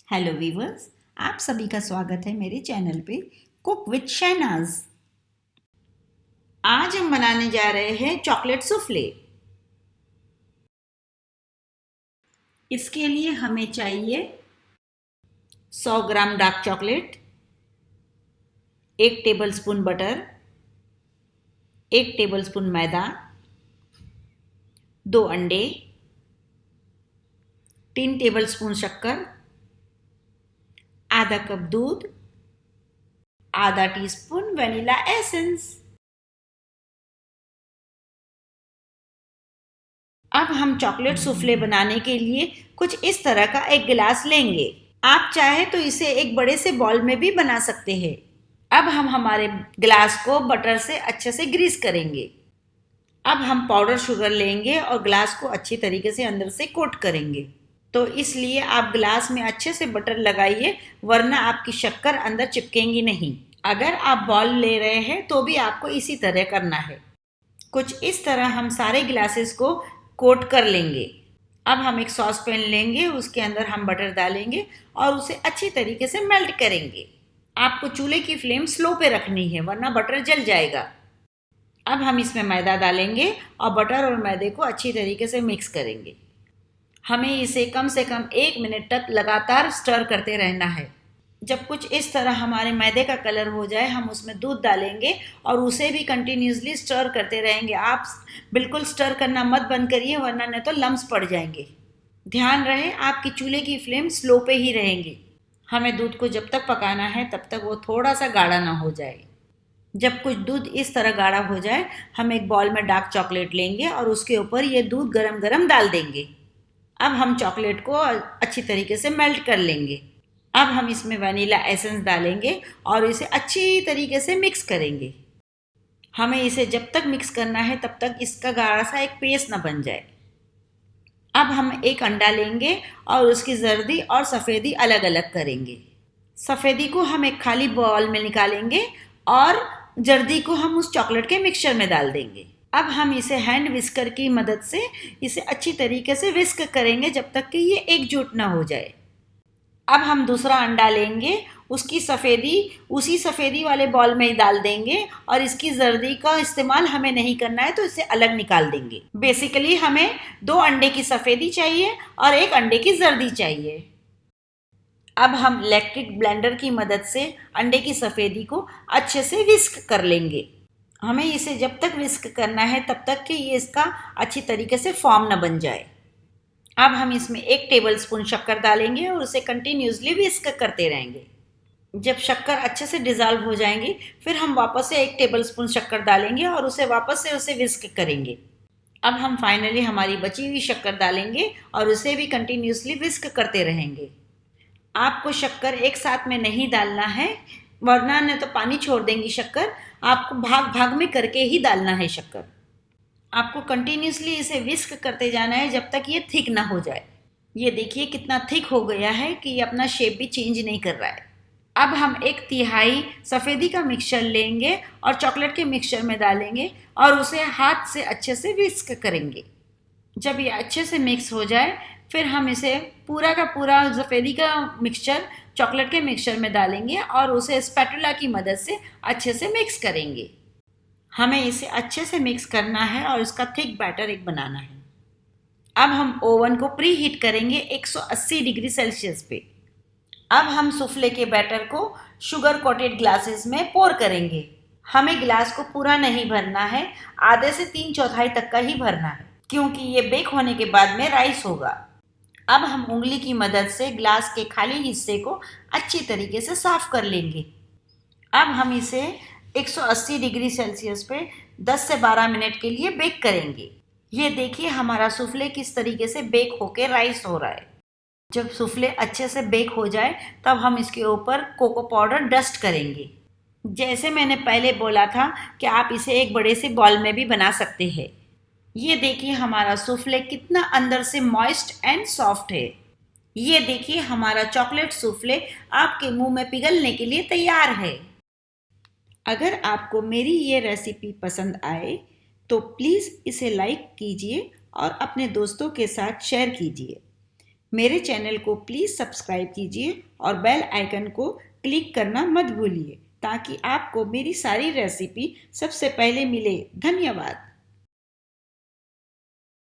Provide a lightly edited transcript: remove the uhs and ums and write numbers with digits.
Hello viewers, आप सभी का स्वागत है मेरे चैनल पे कुक विद शहनाज। आज हम बनाने जा रहे हैं चॉकलेट सूफले। इसके लिए हमें चाहिए 100 gram dark chocolate, 1 tablespoon butter, 1 tablespoon मैदा, 2 अंडे, 3 टेबलस्पून शक्कर, आधा कप दूध, आधा टीस्पून वनीला एसेंस। अब हम चॉकलेट सूफले बनाने के लिए कुछ इस तरह का एक गिलास लेंगे। आप चाहे तो इसे एक बड़े से बॉल में भी बना सकते हैं। अब हम हमारे गिलास को बटर से अच्छे से ग्रीस करेंगे। अब हम पाउडर शुगर लेंगे और ग्लास को अच्छी तरीके से अंदर से कोट करेंगे। तो इसलिए आप ग्लास में अच्छे से बटर लगाइए, वरना आपकी शक्कर अंदर चिपकेंगी नहीं। अगर आप बॉल ले रहे हैं तो भी आपको इसी तरह करना है। कुछ इस तरह हम सारे ग्लासेस को कोट कर लेंगे। अब हम एक सॉस पैन लेंगे, उसके अंदर हम बटर डालेंगे और उसे अच्छी तरीके से मेल्ट करेंगे। आपको चूल्हे की फ्लेम स्लो पे रखनी है, वरना बटर जल जाएगा। अब हम इसमें मैदा डालेंगे और बटर और मैदे को अच्छी तरीके से मिक्स करेंगे। हमें इसे कम से कम 1 मिनट तक लगातार स्टर करते रहना है। जब कुछ इस तरह हमारे मैदे का कलर हो जाए, हम उसमें दूध डालेंगे और उसे भी कंटिन्यूसली स्टर करते रहेंगे। आप बिल्कुल स्टर करना मत बंद करिए, वरना नहीं तो लम्स पड़ जाएंगे। ध्यान रहे आपकी चूल्हे की फ्लेम स्लो पे ही रहेंगी। हमें दूध को जब तक पकाना है तब तक वो थोड़ा सा गाढ़ा ना हो जाए। जब कुछ दूध इस तरह गाढ़ा हो जाए, हम एक बॉल में डार्क चॉकलेट लेंगे और उसके ऊपर ये दूध गरम गरम डाल देंगे। अब हम चॉकलेट को अच्छी तरीके से मेल्ट कर लेंगे। अब हम इसमें वनीला एसेंस डालेंगे और इसे अच्छी तरीके से मिक्स करेंगे। हमें इसे जब तक मिक्स करना है तब तक इसका गाढ़ा सा एक पेस्ट ना बन जाए। अब हम एक अंडा लेंगे और उसकी जर्दी और सफ़ेदी अलग अलग करेंगे। सफ़ेदी को हम एक खाली बाउल में निकालेंगे और जर्दी को हम उस चॉकलेट के मिक्सचर में डाल देंगे। अब हम इसे हैंड विस्कर की मदद से इसे अच्छी तरीके से विस्क करेंगे जब तक कि ये एकजुट ना हो जाए। अब हम दूसरा अंडा लेंगे, उसकी सफ़ेदी उसी सफ़ेदी वाले बॉल में ही डाल देंगे और इसकी जर्दी का इस्तेमाल हमें नहीं करना है, तो इसे अलग निकाल देंगे। बेसिकली हमें 2 अंडे की सफ़ेदी चाहिए और 1 अंडे की जर्दी चाहिए। अब हम इलेक्ट्रिक ब्लेंडर की मदद से अंडे की सफ़ेदी को अच्छे से विस्क कर लेंगे। हमें इसे जब तक विस्क करना है तब तक कि ये इसका अच्छी तरीके से फॉर्म न बन जाए। अब हम इसमें 1 टेबलस्पून शक्कर डालेंगे और उसे कंटिन्यूसली विस्क करते रहेंगे। जब शक्कर अच्छे से डिज़ोल्व हो जाएंगी, फिर हम वापस से 1 टेबलस्पून शक्कर डालेंगे और उसे वापस से उसे विस्क करेंगे। अब हम फाइनली हमारी बची हुई शक्कर डालेंगे और उसे भी कंटिन्यूसली विस्क करते रहेंगे। आपको शक्कर एक साथ में नहीं डालना है, वरना न तो पानी छोड़ देंगी शक्कर। आपको भाग भाग में करके ही डालना है शक्कर। आपको कंटिन्यूसली इसे विस्क करते जाना है जब तक ये थिक ना हो जाए। ये देखिए कितना थिक हो गया है कि ये अपना शेप भी चेंज नहीं कर रहा है। अब हम 1/3 सफ़ेदी का मिक्सचर लेंगे और चॉकलेट के मिक्सचर में डालेंगे और उसे हाथ से अच्छे से विस्क करेंगे। जब ये अच्छे से मिक्स हो जाए, फिर हम इसे पूरा का पूरा सफ़ेदी का मिक्सचर चॉकलेट के मिक्सचर में डालेंगे और उसे स्पैटुला की मदद से अच्छे से मिक्स करेंगे। हमें इसे अच्छे से मिक्स करना है और इसका थिक बैटर एक बनाना है। अब हम ओवन को प्री हीट करेंगे 180 डिग्री सेल्सियस पे। अब हम सूफले के बैटर को शुगर कोटेड ग्लासेस में पोर करेंगे। हमें ग्लास को पूरा नहीं भरना है, आधे से 3/4 तक का ही भरना है, क्योंकि ये बेक होने के बाद में राइस होगा। अब हम उंगली की मदद से ग्लास के खाली हिस्से को अच्छी तरीके से साफ कर लेंगे। अब हम इसे 180 डिग्री सेल्सियस पे 10 से 12 मिनट के लिए बेक करेंगे। ये देखिए हमारा सूफले किस तरीके से बेक होके राइस हो रहा है। जब सूफले अच्छे से बेक हो जाए, तब हम इसके ऊपर कोको पाउडर डस्ट करेंगे। जैसे मैंने पहले बोला था कि आप इसे एक बड़े से बॉल में भी बना सकते हैं। ये देखिए हमारा सूफले कितना अंदर से मॉइस्ट एंड सॉफ्ट है। ये देखिए हमारा चॉकलेट सूफले आपके मुंह में पिघलने के लिए तैयार है। अगर आपको मेरी ये रेसिपी पसंद आए तो प्लीज़ इसे लाइक कीजिए और अपने दोस्तों के साथ शेयर कीजिए। मेरे चैनल को प्लीज़ सब्सक्राइब कीजिए और बेल आइकन को क्लिक करना मत भूलिए ताकि आपको मेरी सारी रेसिपी सबसे पहले मिले। धन्यवाद।